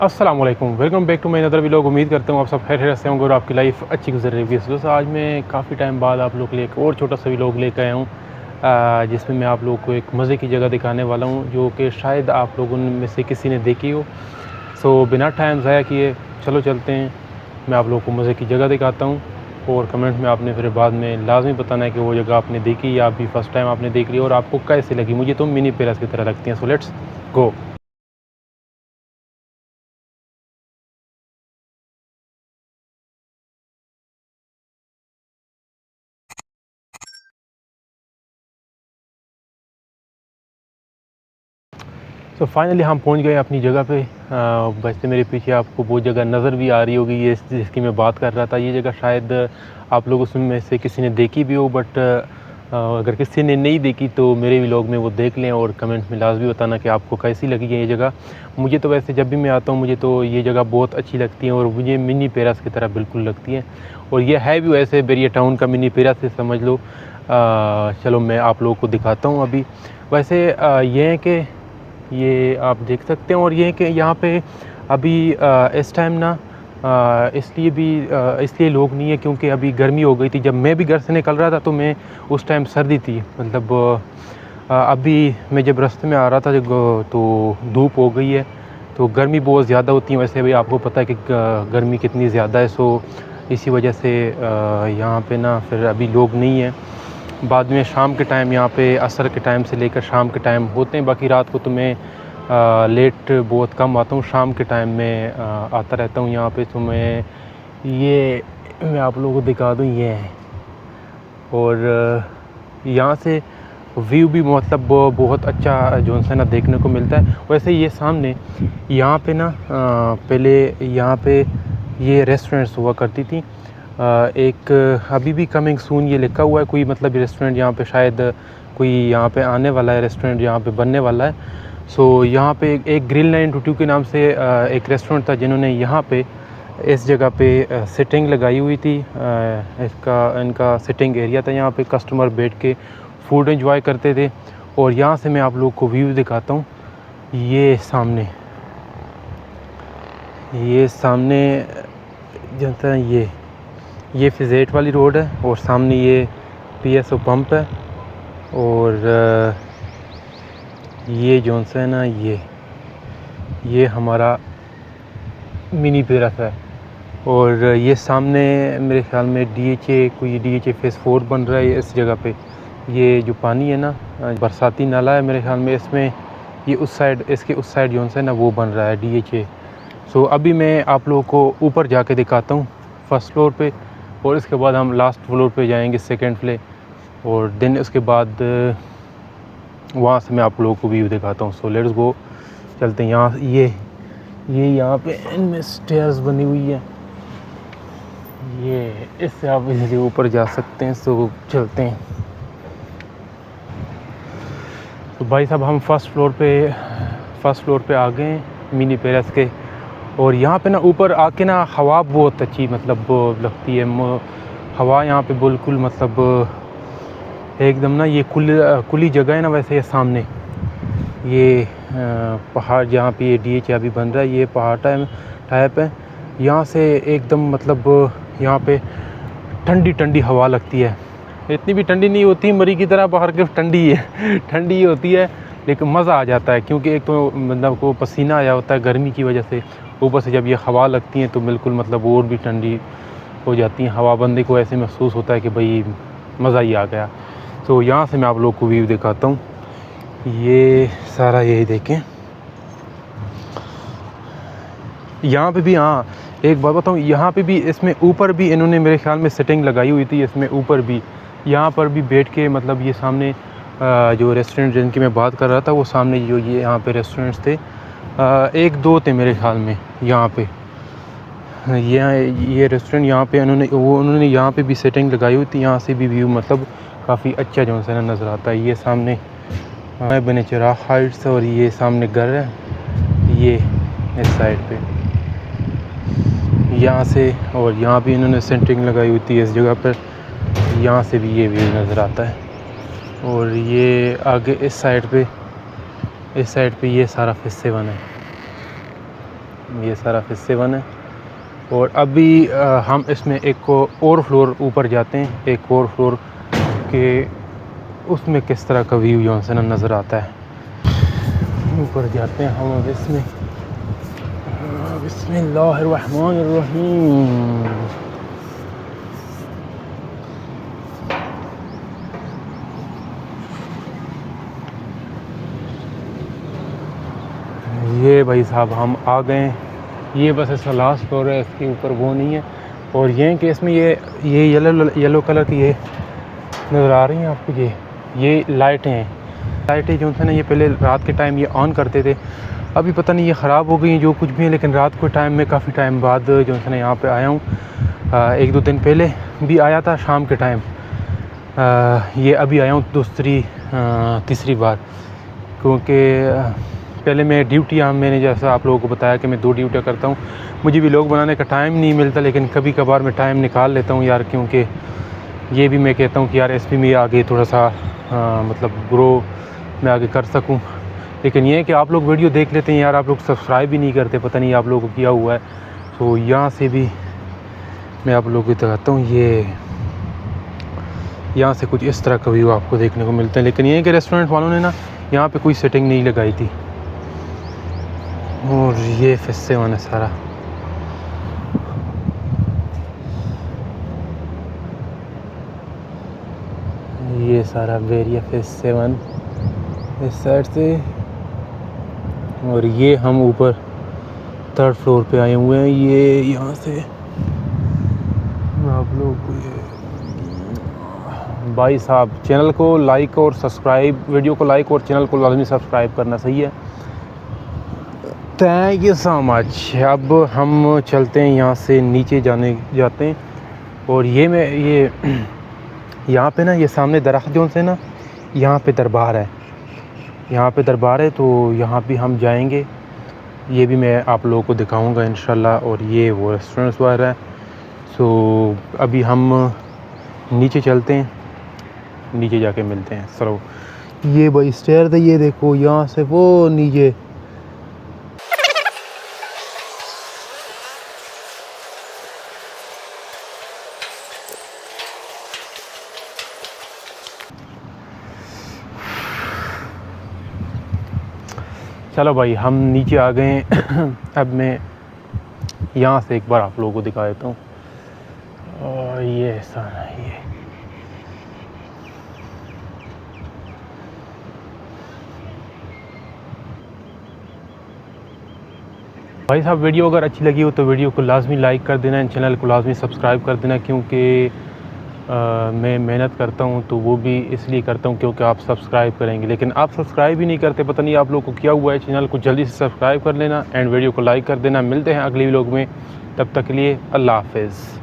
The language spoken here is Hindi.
अस्सलाम वालेकुम, welcome back to my other vlog. उम्मीद करता हूँ आप सब खैर से होंगे और आपकी लाइफ अच्छी गुजर रही है। दोस्तों आज मैं काफ़ी टाइम बाद आप लोग के लिए एक और छोटा सा व्लॉग लेकर आया हूँ, जिसमें मैं आप लोग को एक मज़े की जगह दिखाने वाला हूँ जो कि शायद आप लोगों में से किसी ने देखी हो। सो बिना टाइम ज़ाया किए चलो चलते हैं, मैं आप लोग को मज़े की जगह दिखाता हूँ और कमेंट में आपने फिर बाद में लाजमी बताना है कि वो जगह आपने देखी या अभी फ़र्स्ट टाइम आपने देख ली और आपको कैसी लगी। मुझे तो मिनी पैलेस की तरह लगती हैं। So let's go. तो फाइनली हम पहुंच गए अपनी जगह पे। वैसे मेरे पीछे आपको वो जगह नज़र भी आ रही होगी, ये जिसकी मैं बात कर रहा था। ये जगह शायद आप लोगों में से किसी ने देखी भी हो, बट अगर किसी ने नहीं देखी तो मेरे व्लॉग में वो देख लें और कमेंट में लाजमी बताना कि आपको कैसी लगी है ये जगह। मुझे तो वैसे जब भी मैं आता हूँ मुझे तो ये जगह बहुत अच्छी लगती है और मुझे मिनी पैलेस की तरह बिल्कुल लगती है। और ये है भी वैसे बैरिया टाउन का मिनी पैलेस से समझ लो। चलो मैं आप लोगों को दिखाता हूँ अभी। वैसे ये है कि ये आप देख सकते हैं और ये कि यहाँ पे अभी इस टाइम ना इसलिए लोग नहीं है क्योंकि अभी गर्मी हो गई थी। जब मैं भी घर से निकल रहा था तो मैं उस टाइम सर्दी थी, मतलब अभी मैं जब रास्ते में आ रहा था तो धूप हो गई है, तो गर्मी बहुत ज़्यादा होती है। वैसे भी आपको पता है कि गर्मी कितनी ज़्यादा है। सो इसी वजह से यहाँ पे ना फिर अभी लोग नहीं हैं। बाद में शाम के टाइम यहाँ पे असर के टाइम से लेकर शाम के टाइम होते हैं। बाकी रात को तो मैं लेट बहुत कम आता हूँ, शाम के टाइम में आता रहता हूँ यहाँ पे। तो मैं आप लोगों को दिखा दूँ ये है। और यहाँ से व्यू भी मतलब बहुत अच्छा जो है ना देखने को मिलता है। वैसे ये सामने यहाँ पे ना पहले यहाँ पे ये रेस्टोरेंट्स हुआ करती थी। एक अभी भी कमिंग सून ये लिखा हुआ है कोई, मतलब रेस्टोरेंट यहाँ पे शायद कोई यहाँ पे आने वाला है, रेस्टोरेंट यहाँ पे बनने वाला है। सो यहाँ पे एक ग्रिल 922 के नाम से एक रेस्टोरेंट था जिन्होंने यहाँ पे इस जगह पे सिटिंग लगाई हुई थी। इनका सिटिंग एरिया था, यहाँ पे कस्टमर बैठ के फूड एंजॉय करते थे। और यहाँ से मैं आप लोग को व्यू दिखाता हूँ। ये सामने जनता ये फिजेट वाली रोड है और सामने ये पीएसओ पंप है। और ये जोन सा है ना ये हमारा मिनी पैलेस है। और ये सामने मेरे ख्याल में डीएचए फेज़ 4 बन रहा है इस जगह पे। ये जो पानी है ना बरसाती नाला है मेरे ख्याल में, इसमें ये उस साइड इसके उस साइड जोन सा है ना वो बन रहा है डीएचए। सो अभी मैं आप लोगों को ऊपर जाके दिखाता हूँ फर्स्ट फ्लोर पे, और इसके बाद हम लास्ट फ्लोर पे जाएंगे सेकंड फ्लोर, और दिन उसके बाद वहाँ से मैं आप लोगों को व्यू दिखाता हूँ। सो लेट्स गो, चलते हैं। यहाँ पे इनमें स्टेयर्स बनी हुई है, ये इससे आप इजीली ऊपर जा सकते हैं। सो चलते हैं। तो भाई साहब हम फर्स्ट फ्लोर पे आ गए हैं मिनी पैलेस के। और यहाँ पे ना ऊपर आके ना हवा बहुत अच्छी मतलब लगती है। हवा यहाँ पे बिल्कुल मतलब एकदम ना ये खुली जगह है ना। वैसे ये सामने ये पहाड़ जहाँ पे ये डीएच अभी बन रहा है, ये पहाड़ टाइप है। यहाँ से एकदम मतलब यहाँ पे ठंडी ठंडी हवा लगती है। इतनी भी ठंडी नहीं होती मरी की तरह, बाहर की ठंडी है ठंडी ही होती है, लेकिन मज़ा आ जाता है क्योंकि एक तो मतलब को पसीना आया होता है गर्मी की वजह से, ऊपर से जब ये हवा लगती है तो बिल्कुल मतलब और भी ठंडी हो जाती है हवा। बंदे को ऐसे महसूस होता है कि भाई मज़ा ही आ गया। तो यहाँ से मैं आप लोग को व्यू दिखाता हूँ। ये सारा यही देखें। यहाँ पे भी हाँ एक बात बताऊँ, यहाँ पे भी इसमें ऊपर भी इन्होंने मेरे ख्याल में सेटिंग लगाई हुई थी इसमें ऊपर भी। यहाँ पर भी बैठ के मतलब ये सामने जो रेस्टोरेंट जिनकी मैं बात कर रहा था वो सामने जो ये यहाँ पे रेस्टोरेंट्स थे, एक दो थे मेरे ख्याल में यहाँ पे। ये रेस्टोरेंट यहाँ पे उन्होंने यहाँ पे भी सेटिंग लगाई हुई थी। यहाँ से भी व्यू मतलब काफ़ी अच्छा जो है नज़र आता है। ये सामने बने चिराग हाइट्स और ये सामने घर है ये इस साइड पे यहाँ से। और यहाँ भी इन्होंने सेंटरिंग लगाई हुई थी इस जगह पर, यहाँ से भी ये व्यू नज़र आता है। और ये आगे इस साइड पे ये सारा फिर से बना है। ये सारा फेज़ 7 है। और अभी हम इसमें एक और फ्लोर ऊपर जाते हैं, एक और फ्लोर के उसमें किस तरह का व्यू जो है नज़र आता है। ऊपर जाते हैं हम अब इसमें। बिस्मिल्लाहिर्रहमानिर्रहीम। ये भाई साहब हम आ गए। ये बस इसका लास्ट फ्लोर है, इसके ऊपर वो नहीं है। और ये कि इसमें ये येलो कलर की ये नज़र आ रही हैं आपको, ये लाइटें हैं। लाइटें जो है ना, ये पहले रात के टाइम ये ऑन करते थे, अभी पता नहीं ये ख़राब हो गई जो कुछ भी है। लेकिन रात के टाइम में काफ़ी टाइम बाद जो है ना यहाँ पे आया हूँ। 1-2 दिन पहले भी आया था शाम के टाइम। ये अभी आया हूँ तीसरी बार, क्योंकि पहले मैं ड्यूटियाँ, मैंने जैसा आप लोगों को बताया कि मैं 2 ड्यूटियाँ करता हूँ। मुझे भी लोग बनाने का टाइम नहीं मिलता, लेकिन कभी कभार मैं टाइम निकाल लेता हूँ यार, क्योंकि ये भी मैं कहता हूँ कि यार इसमें मैं आगे थोड़ा सा मतलब ग्रो मैं आगे कर सकूँ। लेकिन ये है कि आप लोग वीडियो देख लेते हैं यार, आप लोग सब्सक्राइब भी नहीं करते, पता नहीं आप लोगों को किया हुआ है। तो यहाँ से भी मैं आप लोगों को दिखाता हूँ, ये यहाँ से कुछ इस तरह का व्यू आपको देखने को मिलता है। लेकिन ये है कि रेस्टोरेंट वालों ने ना यहाँ पे कोई सेटिंग नहीं लगाई थी। और ये फेज़ 7 है सारा। ये सारा एरिया फेज़ 7 इस साइड से। और ये हम ऊपर 3rd फ्लोर पे आए हुए हैं। ये यहाँ से आप लोग को भाई साहब चैनल को लाइक और सब्सक्राइब, वीडियो को लाइक और चैनल को लाजमी सब्सक्राइब करना, सही है। Thank you so much. अब हम चलते हैं यहाँ से नीचे जाते हैं। और ये यहाँ पे ना, ये सामने दरख्त जो से ना, यहाँ पे दरबार है, तो यहाँ भी हम जाएंगे। ये भी मैं आप लोगों को दिखाऊंगा इंशाल्लाह। और ये वो रेस्टोरेंट्स वगैरह है। सो अभी हम नीचे चलते हैं, नीचे जाके मिलते हैं। चलो ये भाई स्टेयर है, ये देखो यहाँ से वो नीचे। चलो भाई हम नीचे आ गए हैं। अब मैं यहाँ से एक बार आप लोगों को दिखा देता हूँ। और ये ऐसा है, ये भाई साहब वीडियो अगर अच्छी लगी हो तो वीडियो को लाजमी लाइक कर देना, चैनल को लाजमी सब्सक्राइब कर देना। क्योंकि मैं मेहनत करता हूँ तो वो भी इसलिए करता हूँ क्योंकि आप सब्सक्राइब करेंगे, लेकिन आप सब्सक्राइब ही नहीं करते, पता नहीं आप लोग को किया हुआ है। चैनल को जल्दी से सब्सक्राइब कर लेना एंड वीडियो को लाइक कर देना। मिलते हैं अगली व्लॉग में, तब तक के लिए अल्लाह हाफ़िज़।